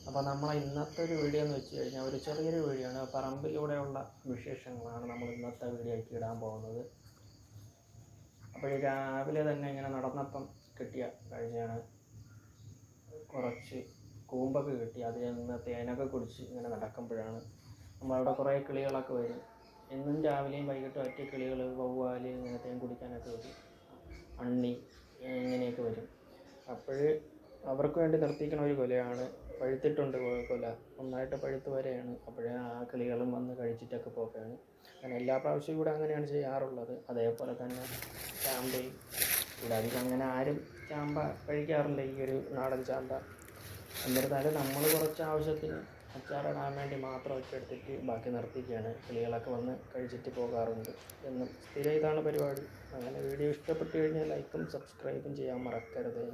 അപ്പോൾ നമ്മളെ ഇന്നത്തെ ഒരു വീഡിയോ എന്ന് വെച്ച് കഴിഞ്ഞാൽ ഒരു ചെറിയൊരു വീഡിയോ ആണ്. പറമ്പിലൂടെയുള്ള വിശേഷങ്ങളാണ് നമ്മൾ ഇന്നത്തെ വീഡിയോയ്ക്ക് ഇടാൻ പോകുന്നത്. അപ്പോൾ രാവിലെ തന്നെ ഇങ്ങനെ നടന്നപ്പം കിട്ടിയ കാഴ്ചയാണ്. കുറച്ച് കൂമ്പൊക്കെ കിട്ടി. അതിൽ നിന്ന് തേനൊക്കെ കുടിച്ച് ഇങ്ങനെ നടക്കുമ്പോഴാണ് നമ്മളവിടെ കുറേ കിളികളൊക്കെ വരും. എന്നും രാവിലെയും വൈകിട്ടും ഒറ്റ കിളികൾ, വവ്വാൽ ഇങ്ങനെ തേൻ കുടിക്കാനൊക്കെ വരും. അണ്ണി ഇങ്ങനെയൊക്കെ വരും. അപ്പോൾ അവർക്ക് വേണ്ടി നിർത്തിക്കണ ഒരു കൊലയാണ്. പഴുത്തിട്ടുണ്ട് കൊല, നന്നായിട്ട് പഴുത്ത് വരെയാണ്. അപ്പോഴേ ആ കിളികളും വന്ന് കഴിച്ചിട്ടൊക്കെ പോവുകയാണ്. അങ്ങനെ എല്ലാ പ്രാവശ്യവും ഇവിടെ അങ്ങനെയാണ് ചെയ്യാറുള്ളത്. അതേപോലെ തന്നെ ചാമ്പയും ഇവിടെ അധികം അങ്ങനെ ആരും ചാമ്പ കഴിക്കാറില്ല, ഈ ഒരു നാടൻ ചാമ്പ. എന്നിരുന്നാലും നമ്മൾ കുറച്ച് ആവശ്യത്തിന് അച്ചാറിടാൻ വേണ്ടി മാത്രം ഒക്കെ എടുത്തിട്ട് ബാക്കി നിർത്തിക്കുകയാണ്. കിളികളൊക്കെ വന്ന് കഴിച്ചിട്ട് പോകാറുണ്ട്. എന്നും സ്ഥിരം ഇതാണ് പരിപാടി. അങ്ങനെ വീഡിയോ ഇഷ്ടപ്പെട്ട് കഴിഞ്ഞാൽ ലൈക്കും സബ്സ്ക്രൈബും ചെയ്യാൻ മറക്കരുത്.